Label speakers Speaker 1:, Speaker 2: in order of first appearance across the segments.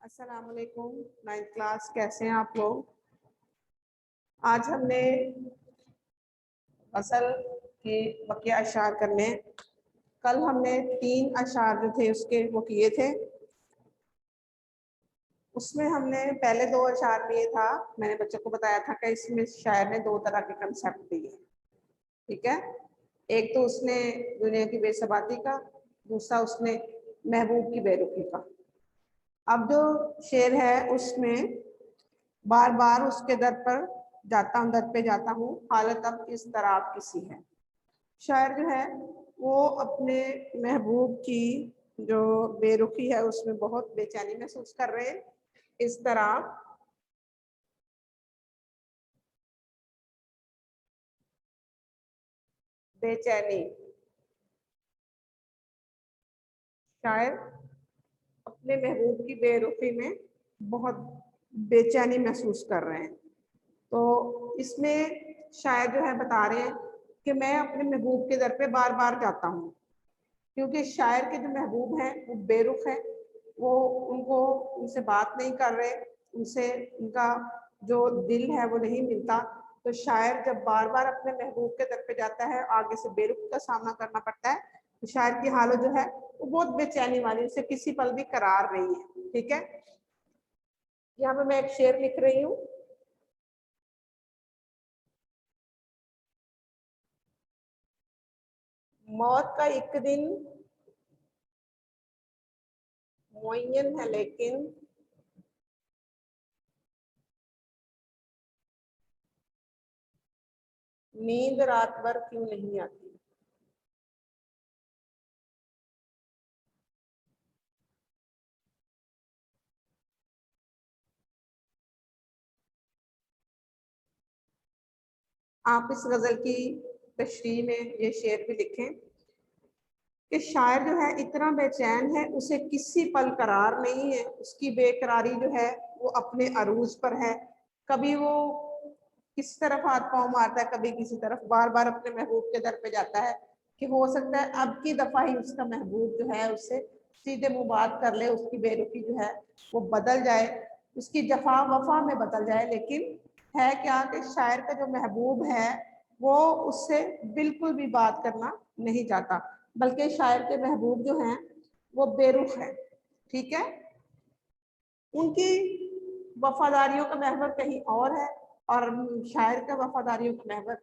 Speaker 1: अस्सलाम वालेकुम। 9th class, कैसे हैं आप लोग? आज हमने गज़ल के बकिया अशार करने। कल हमने 3 अशार जो थे उसके वो किए थे। उसमें हमने पहले 2 अशार में ये था, मैंने बच्चों को बताया था कि इसमें शायर ने 2 तरह के कंसेप्ट दिए, ठीक है। एक तो उसने दुनिया की बेसबाती का, दूसरा उसने महबूब की बेरुखी का। अब जो शेर है उसमें बार बार उसके दर पर जाता हूँ, दर पे जाता हूँ, हालत अब इस तरह किसी है। शायर जो है वो अपने महबूब की जो बेरुखी है उसमें बहुत बेचैनी महसूस कर रहे हैं। इस तरह बेचैनी, शायर अपने महबूब की बेरुखी में बहुत बेचैनी महसूस कर रहे हैं। तो इसमें शायर जो है बता रहे हैं कि मैं अपने महबूब के दर पे बार बार जाता हूँ, क्योंकि शायर के जो महबूब हैं वो बेरुख हैं, वो उनसे बात नहीं कर रहे, उनसे उनका जो दिल है वो नहीं मिलता। तो शायर जब बार बार अपने महबूब के दर पे जाता है, आगे से बेरुख का सामना करना पड़ता है, तो शायर की हालत जो है वो बहुत बेचैनी वाली, उसे किसी पल भी करार नहीं है, ठीक है। यहाँ पे मैं एक शेर लिख रही हूँ। मौत का एक दिन मुअय्यन है, लेकिन नींद रात भर क्यों नहीं आती। आप इस गजल की तशरीह में ये शेर भी लिखें कि शायर जो है इतना बेचैन है, उसे किसी पल करार नहीं है, उसकी बेकरारी जो है वो अपने अरूज पर है। कभी वो किस तरफ हाथ पांव मारता है, कभी किसी तरफ, बार बार अपने महबूब के दर पे जाता है कि हो सकता है अब की दफा ही उसका महबूब जो है उससे सीधे मुंह बात कर ले, उसकी बेरुखी जो है वो बदल जाए, उसकी जफा वफा में बदल जाए। लेकिन है क्या कि शायर का जो महबूब है वो उससे बिल्कुल भी बात करना नहीं चाहता, बल्कि शायर के महबूब जो हैं वो बेरुख हैं, ठीक है। उनकी वफादारियों का महवर कहीं और है, और शायर का वफादारियों का महवर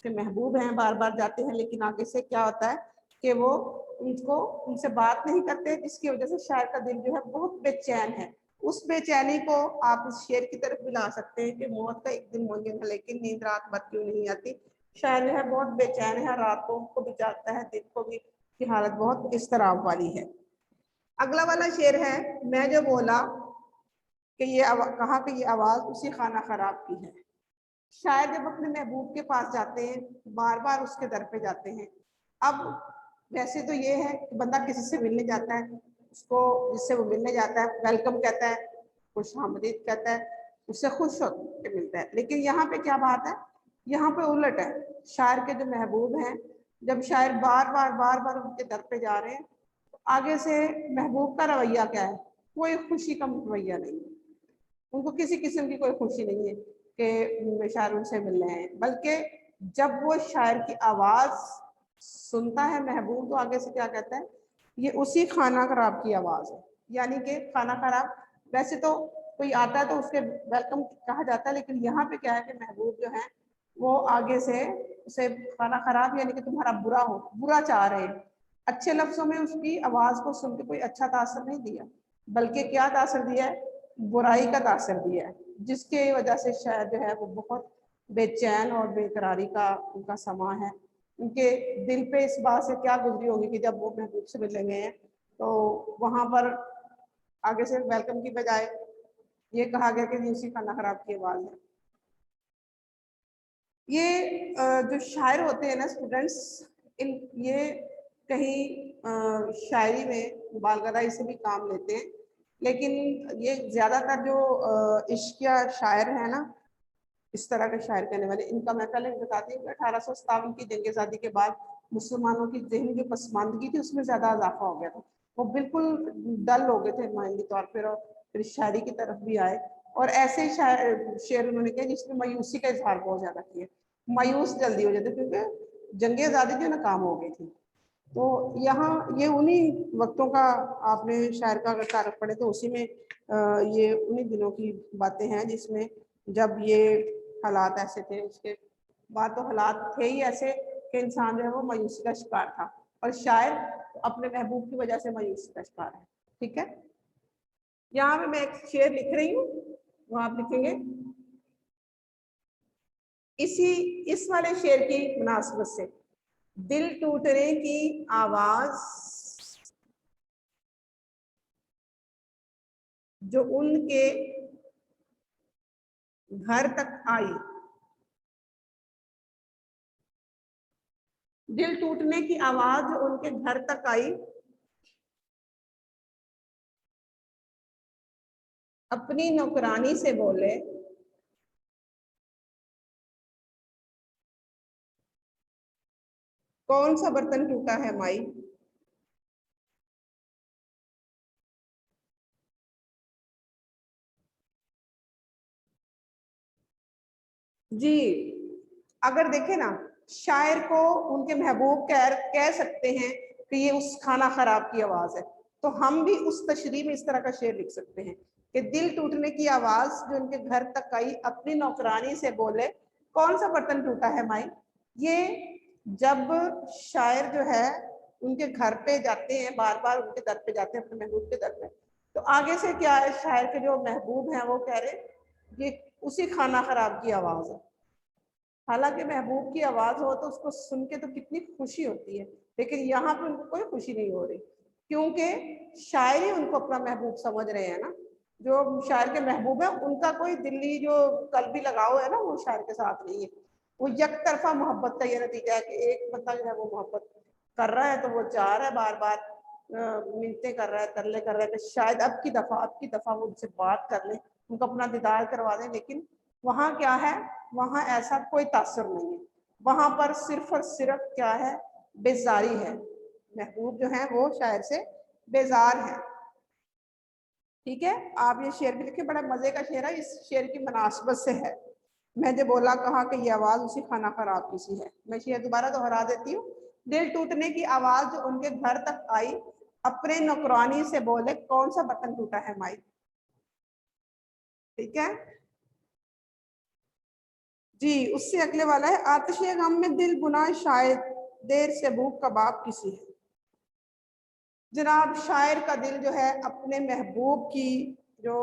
Speaker 1: के महबूब हैं, बार बार जाते हैं, लेकिन आगे से क्या होता है कि वो उनसे बात नहीं करते, जिसकी वजह से शायर का दिल जो है बहुत बेचैन है। उस बेचैनी को आप इस शेर की तरफ भी ला सकते हैं कि मौत का एक दिन मुमकिन है, लेकिन नींद रात भर क्यों नहीं आती। शायर जो है बहुत बेचैन है, रातों को भी जागता है, दिन को भी, की हालत बहुत इस तरह वाली है। अगला वाला शेर है, मैं जो बोला कि कहा कि ये आवाज उसी खाना खराब की है। शायद जब अपने महबूब के पास जाते हैं, बार बार उसके दर पे जाते हैं। अब वैसे तो ये है कि बंदा किसी से मिलने जाता है, उसको जिससे वो मिलने जाता है वेलकम कहता है, खुश आमदीद कहता है, उससे खुश होकर मिलता है। लेकिन यहाँ पे क्या बात है, यहाँ पे उलट है। शायर के जो महबूब हैं, जब शायर बार बार उनके दर पे जा रहे हैं, तो आगे से महबूब का रवैया क्या है, कोई खुशी का रवैया नहीं है। उनको किसी किस्म की कोई खुशी नहीं है कि शायर उनसे मिल रहे हैं, बल्कि जब वो शायर की आवाज सुनता है महबूब, तो आगे से क्या कहता है, ये उसी खाना खराब की आवाज है। यानी कि खाना खराब, वैसे तो कोई आता है तो उसके वेलकम कहा जाता है, लेकिन यहाँ पे क्या है कि महबूब जो है वो आगे से उसे खाना खराब, यानी कि तुम्हारा बुरा हो, बुरा चाह रहे हैं। अच्छे लफ्जों में उसकी आवाज को सुन के कोई अच्छा तासर नहीं दिया, बल्कि क्या तासर दिया है, बुराई का तासर दिया है, जिसके वजह से शायद जो है वो बहुत बेचैन और बेकरारी का उनका समा है। उनके दिल पे इस बात से क्या गुजरी होगी कि जब वो महबूब से मिलने गए हैं, तो वहां पर आगे से वेलकम की बजाय ये कहा गया कि उसी खाना खराब की आवाज है। ये जो शायर होते हैं ना स्टूडेंट्स, इन ये कहीं शायरी में मुबालगराई से भी काम लेते हैं, लेकिन ये ज्यादातर जो इश्किया शायर है ना, इस तरह के शायर कहने वाले, इनका मैं पहले बताती हूँ कि 1857 की जंग आज़ादी के बाद मुसलमानों की जहनी जो पसमानदगी थी उसमें ज्यादा इजाफा हो गया था। वो बिल्कुल डल हो गए थे माइंडी तौर पर, फिर शायरी की तरफ भी आए, और ऐसे शेर उन्होंने किया जिसमें मायूसी का इजहार बहुत ज्यादा किया। मायूस जल्दी हो जाते क्योंकि जंग आज़ादी जो नाकाम हो गई थी। तो यहाँ ये उन्हीं वक्तों का, आपने शायर का अगर तारक पढ़े तो उसी में ये उन्हीं दिनों की बातें हैं जिसमें जब ये हालात ऐसे थे। उसके बाद तो हालात थे ही ऐसे कि इंसान जो है वो मायूसी का शिकार था, और शायर अपने महबूब की वजह से मायूसी का शिकार है। ठीक है, यहाँ पे मैं एक शेर लिख रही हूँ, वो आप लिखेंगे। इस वाले शेर की मुनासबत से, दिल टूटने की आवाज जो उनके घर तक आई, दिल टूटने की आवाज जो उनके घर तक आई, अपनी नौकरानी से बोले, कौन सा बर्तन टूटा है माई। जी, अगर देखें ना, शायर को उनके महबूब कह सकते हैं कि ये उस खाना खराब की आवाज है, तो हम भी उस तशरीह में इस तरह का शेर लिख सकते हैं कि दिल टूटने की आवाज जो उनके घर तक आई, अपनी नौकरानी से बोले, कौन सा बर्तन टूटा है माई। ये जब शायर जो है उनके घर पे जाते हैं, बार बार उनके दर पे जाते हैं, अपने महबूब के दर पे, तो आगे से क्या है, शायर के जो महबूब हैं वो कह रहे ये उसी खाना खराब की आवाज है। हालांकि महबूब की आवाज हो तो उसको सुन के तो कितनी खुशी होती है, लेकिन यहाँ पे उनको कोई खुशी नहीं हो रही, क्योंकि शायर ही उनको अपना महबूब समझ रहे हैं ना। जो शायर के महबूब है उनका कोई दिल्ली जो कल्बी लगाव है ना, वो शायर के साथ नहीं है। वो एक तरफा मोहब्बत का ये नतीजा है कि एक बंदा जो है वो मोहब्बत कर रहा है, तो वो चाह रहा है, बार बार मिन्नतें कर रहा है, तरले कर रहा है कि शायद अब की दफा वो उनसे बात कर ले, उनको अपना दीदार करवा दें। लेकिन वहाँ क्या है, वहाँ ऐसा कोई तासुर नहीं है, वहां पर सिर्फ और सिर्फ क्या है, बेजारी है। महबूब जो है वो शायर से बेजार है। ठीक है, आप ये शेर भी लिखे, बड़ा मजे का शेर है, इस शेर की मुनासबत से है। मैं जो बोला कहा कि ये आवाज उसी खाना खराब की सी है, मैं शेर दोबारा दोहरा देती हूँ। दिल टूटने की आवाज जो उनके घर तक आई, अपने नौकरानी से बोले, कौन सा बर्तन टूटा है माई। ठीक है जी, उससे अगले वाला है, आतिशे गम में दिल बुना शायद, देर से भूख कबाब किसी है। जनाब, शायर का दिल जो है अपने महबूब की जो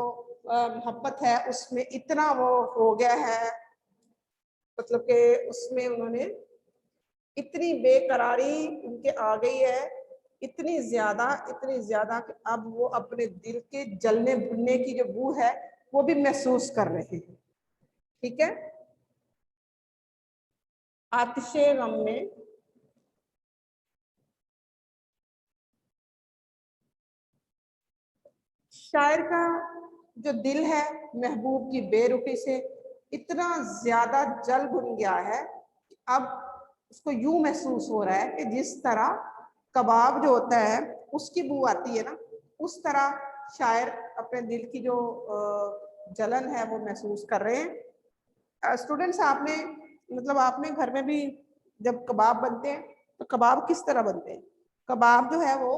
Speaker 1: मोहब्बत है उसमें इतना वो हो गया है, मतलब कि उसमें उन्होंने इतनी बेकरारी उनके आ गई है, इतनी ज्यादा कि अब वो अपने दिल के जलने भुनने की जो बू है वो भी महसूस कर रहे हैं। ठीक है, आतिशे गम में शायर का जो दिल है महबूब की बेरुखी से इतना ज्यादा जल भुन गया है कि अब उसको यूं महसूस हो रहा है कि जिस तरह कबाब जो होता है उसकी बू आती है ना, उस तरह शायर अपने दिल की जो जलन है वो महसूस कर रहे हैं। स्टूडेंट्स, आपने मतलब आपने घर में भी जब कबाब बनते हैं तो कबाब किस तरह बनते हैं। कबाब जो है वो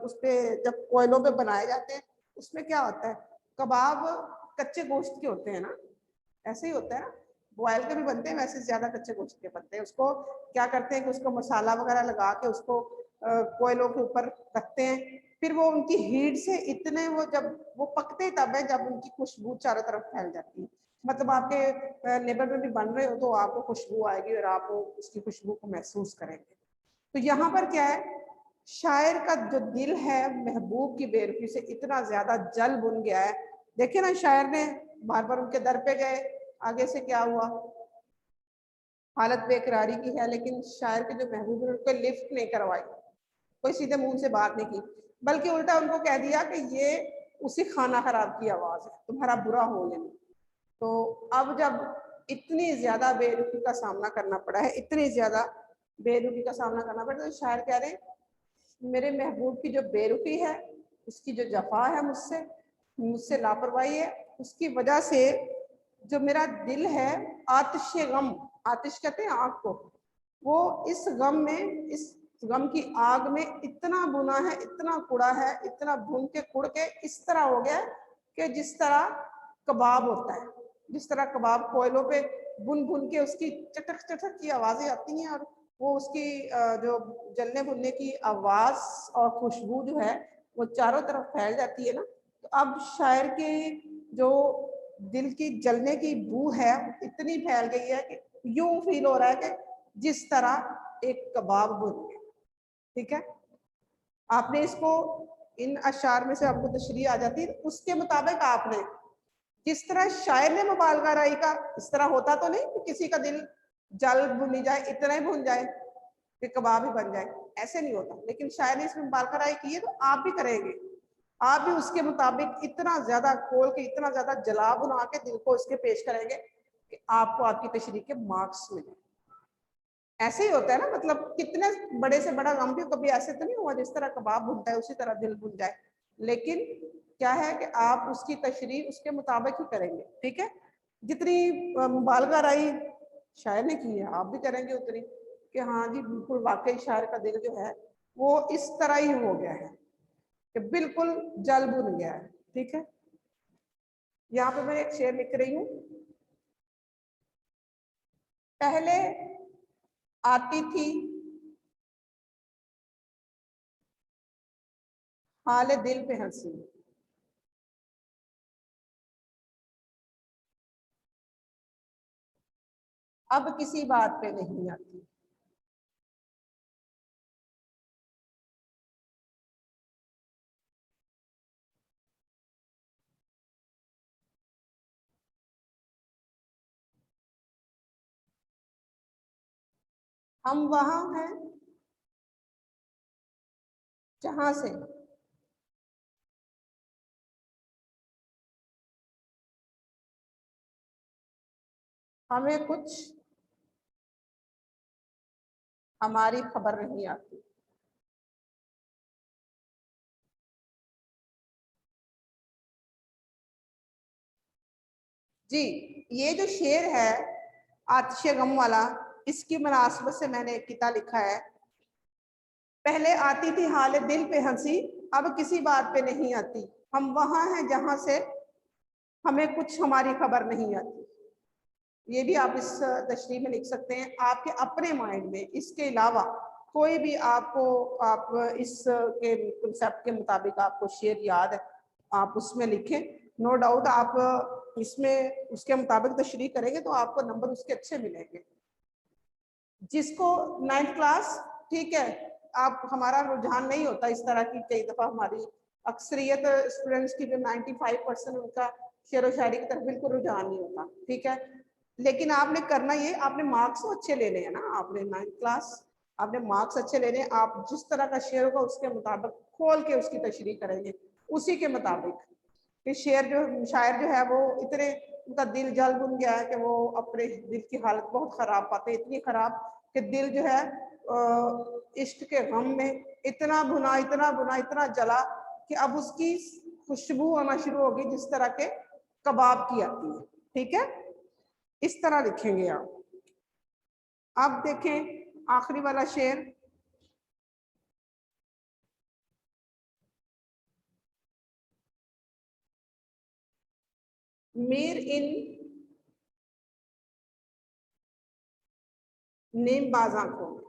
Speaker 1: उस पे जब कोयलों पे बनाए जाते हैं, उसमें क्या होता है, कबाब कच्चे गोश्त के होते हैं ना, ऐसे ही होता है ना, बॉयल के भी बनते हैं, वैसे ज्यादा कच्चे गोश्त के बनते हैं। उसको क्या करते हैं कि उसको मसाला वगैरह लगा के उसको कोयलों के ऊपर रखते हैं, फिर वो उनकी हीट से इतने वो जब वो पकते तब है जब उनकी खुशबू चारों तरफ फैल जाती है। मतलब आपके नेबर में भी बन रहे हो तो आपको खुशबू आएगी और आप उसकी खुशबू को महसूस करेंगे। तो यहाँ पर क्या है, शायर का जो दिल है महबूब की बेरुखी से इतना ज्यादा जल बुन गया है। देखिए ना, शायर ने बार बार उनके दर पे गए, आगे से क्या हुआ, हालत बेकरारी की है, लेकिन शायर के जो महबूब है उनको लिफ्ट नहीं करवाई, कोई सीधे मुंह से बात नहीं की, बल्कि उल्टा उनको कह दिया कि ये उसी खाना खराब की आवाज है, तुम्हारा बुरा हो लेना। तो अब जब इतनी ज्यादा बेरुखी का सामना करना पड़ा है, इतनी ज्यादा बेरुखी का सामना करना पड़ा, तो शायर कह रहे हैं मेरे महबूब की जो बेरुखी है, उसकी जो जफा है मुझसे, मुझसे लापरवाही है, उसकी वजह से जो मेरा दिल है आतिश गम, आतिश कहते हैं आग को, वो इस गम में, इस गम की आग में इतना बुना है, इतना कुड़ा है, इतना भून के कुड़ के इस तरह हो गया कि जिस तरह कबाब होता है, जिस तरह कबाब कोयलों पे भुन भुन के उसकी चटक चटक की आवाजें आती हैं और वो उसकी जो जलने भुनने की आवाज और खुशबू जो है वो चारों तरफ फैल जाती है ना, तो अब शायर के जो दिल की जलने की बू है इतनी फैल गई है कि यूं फील हो रहा है कि जिस तरह एक कबाब भुन गया। ठीक है, आपने इसको इन अशार में से आपको तशरीह आ जाती है, उसके मुताबिक आपने जिस तरह शायर ने मुबालगा राई का, इस तरह होता तो नहीं कि किसी का दिल जल भुनी जाए, इतना ही भुन जाए कि कबाब ही बन जाए, ऐसे नहीं होता, लेकिन शायर ने इसमें मुबालगा राई की है तो आप भी करेंगे, आप भी उसके मुताबिक इतना ज्यादा खोल के, इतना ज्यादा जला बुना के दिल को उसके पेश करेंगे कि आपको आपकी तशरीह के मार्क्स मिले। ऐसे ही होता है ना, मतलब कितने बड़े से बड़ा गम भी कभी ऐसे तो नहीं हुआ जिस तरह कबाब भुनता है उसी तरह दिल भुन जाए, लेकिन क्या है कि आप उसकी तशरीह उसके मुताबिक ही करेंगे। ठीक है, जितनी मुबालगा राई शायर ने की है आप भी करेंगे उतनी, कि हाँ जी बिल्कुल वाकई शायर का दिल जो है वो इस तरह ही हो गया है कि बिल्कुल जल भुन गया है। ठीक है, यहाँ पे मैं एक शेर लिख रही हूँ। पहले आती थी हाले दिल पे हंसी, अब किसी बात पे नहीं आती। हम वहां हैं जहां से हमें कुछ हमारी खबर नहीं आती। जी, ये जो शेर है आतिश गम वाला, इसकी मुनासबत से मैंने एक किताब लिखा है। पहले आती थी हाले दिल पे हंसी, अब किसी बात पे नहीं आती। हम वहां हैं जहां से हमें कुछ हमारी खबर नहीं आती। ये भी आप इस तशरीह में लिख सकते हैं आपके अपने माइंड में, इसके अलावा कोई भी आपको, आप इस के कंसेप्ट के मुताबिक आपको शेर याद है आप उसमें लिखें। नो डाउट आप इसमें उसके मुताबिक तशरीह करेंगे तो आपको नंबर उसके अच्छे मिलेंगे। जिसको 9th क्लास, ठीक है, आप हमारा रुझान नहीं होता इस तरह की, कई दफा हमारी अक्सरियत स्टूडेंट्स की जो 95% उनका शेर व शायरी की तरफ बिल्कुल रुझान नहीं होता। ठीक है, लेकिन आपने करना ये, आपने मार्क्स तो अच्छे लेने हैं ना, आपने 9th क्लास, आपने मार्क्स अच्छे लेने हैं। आप जिस तरह का शेर होगा उसके मुताबिक खोल के उसकी तशरीह करेंगे, उसी के मुताबिक कि शेर जो, शायर जो है वो इतने, उनका दिल जल बुन गया है कि वो अपने दिल की हालत बहुत खराब पाते, इतनी खराब कि दिल जो है इश्क के गम में इतना भुना, इतना भुना, इतना जला कि अब उसकी खुशबू आना शुरू होगी जिस तरह के कबाब की आती है। ठीक है, इस तरह लिखेंगे आप। अब देखें आखिरी वाला शेर। मीर इन नेमबाज आंखों में,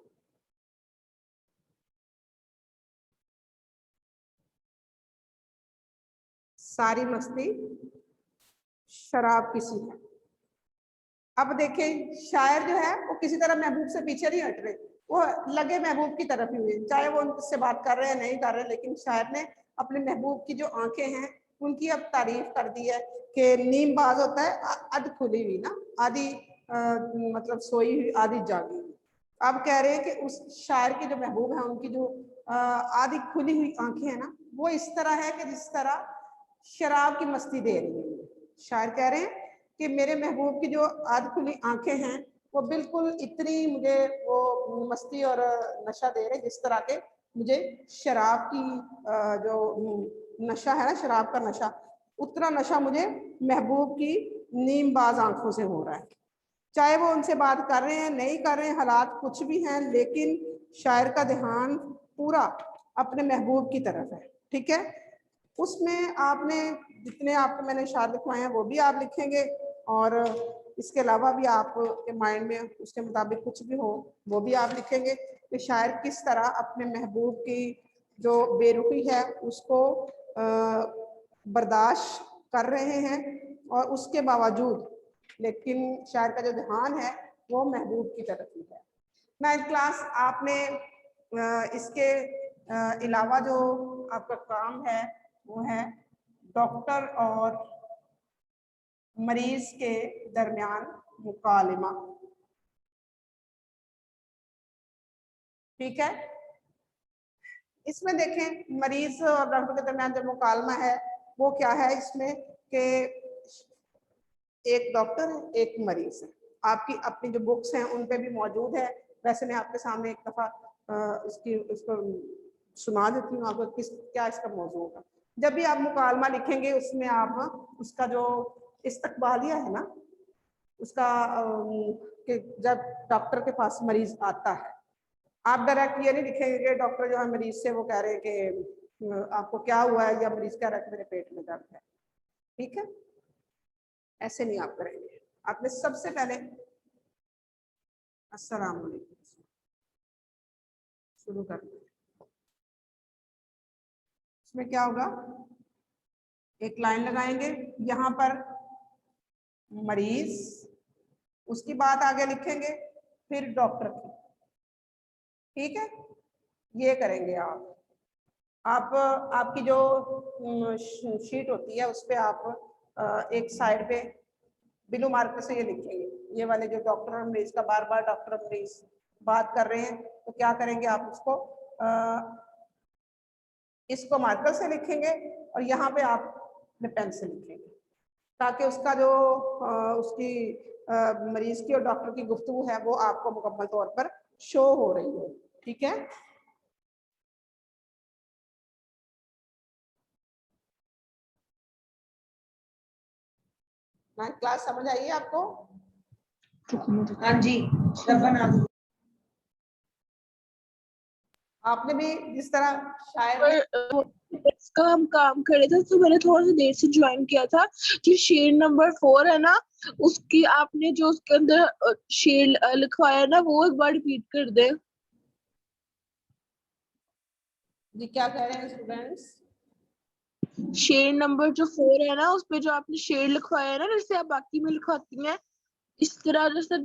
Speaker 1: सारी मस्ती शराब की सी है। अब देखें शायर जो है वो किसी तरह महबूब से पीछे नहीं हट रहे, वो लगे महबूब की तरफ ही हुए, चाहे वो उनसे बात कर रहे हैं नहीं कर रहे, लेकिन शायर ने अपने महबूब की जो आंखें हैं उनकी अब तारीफ कर दी है कि नीम बाज होता है अध खुली हुई ना, आधी मतलब सोई हुई आधी जागी हुई। अब कह रहे हैं कि उस शायर के जो महबूब है उनकी जो आधी खुली हुई आंखें हैं ना, वो इस तरह है कि जिस तरह शराब की मस्ती दे रही है। शायर कह रहे हैं कि मेरे महबूब की जो आध खुली आंखें हैं वो बिल्कुल इतनी मुझे वो मस्ती और नशा दे रहे जिस तरह के मुझे शराब की जो नशा है ना, शराब का नशा, उतना नशा मुझे महबूब की नीमबाज आंखों से हो रहा है। चाहे वो उनसे बात कर रहे हैं, नहीं कर रहे हैं, हालात कुछ भी हैं, लेकिन शायर का ध्यान पूरा अपने महबूब की तरफ है। ठीक है, उसमें आपने जितने आपको मैंने इशार लिखवाए हैं वो भी आप लिखेंगे, और इसके अलावा भी आपके माइंड में उसके मुताबिक कुछ भी हो वो भी आप लिखेंगे कि शायर किस तरह अपने महबूब की जो बेरुखी है उसको बर्दाश्त कर रहे हैं, और उसके बावजूद लेकिन शायर का जो ध्यान है वो महबूब की तरफ ही है। 9th क्लास आपने इसके अलावा जो आपका काम है वो है डॉक्टर और मरीज के दरमियान मुकालमा। ठीक है, इसमें देखें मरीज और डॉक्टर के दरमियान जो मुकालमा है वो क्या है, इसमें कि एक डॉक्टर है एक मरीज है। आपकी अपनी जो बुक्स हैं उन पे भी मौजूद है, वैसे मैं आपके सामने एक दफा इसको सुना देती हूँ आपको क्या इसका मौजू होगा। जब भी आप मुकालमा लिखेंगे उसमें आप उसका जो इस्तकबालिया है ना उसका कि जब डॉक्टर के पास मरीज आता है, आप डायरेक्ट ये नहीं लिखेंगे कि डॉक्टर जो है मरीज से वो कह रहे हैं कि आपको क्या हुआ है, या मरीज कह रहा है कि मेरे पेट में दर्द है। ठीक है, ऐसे नहीं आप करेंगे। आपने सबसे पहले अस्सलाम वालेकुम शुरू करना है। इसमें क्या होगा, एक लाइन लगाएंगे यहाँ पर मरीज, उसकी बात आगे लिखेंगे, फिर डॉक्टर की। ठीक है, ये करेंगे आप आपकी जो शीट होती है उस पर आप एक साइड पे बिनु मार्कर से ये लिखेंगे, ये वाले जो डॉक्टर और मरीज का बार बार डॉक्टर और मरीज बात कर रहे हैं, तो क्या करेंगे आप उसको इसको मार्कर से लिखेंगे और यहाँ पे आप अपने पेन से लिखेंगे, ताकि उसका जो उसकी मरीज की और डॉक्टर की गुफ्तगू है वो आपको मुकम्मल तौर पर शो हो रही हो। ठीक है, क्लास समझ आई है आपको?
Speaker 2: हाँ जी,
Speaker 1: आपने भी जिस तरह शायर
Speaker 2: इसका हम काम कर रहे थे तो मैंने थोड़ा सा देर से ज्वाइन किया था। जो शेर नंबर 4 है ना, उसकी आपने जो उसके अंदर शेर लिखवाया ना वो एक बार रिपीट कर दे।
Speaker 1: जी क्या कह रहे हैं स्टूडेंट्स?
Speaker 2: शेर नंबर जो 4 है ना उस पे जो आपने शेर लिखवाया है ना, जैसे आप बाकी में लिखवाती हैं इस तरह जैसे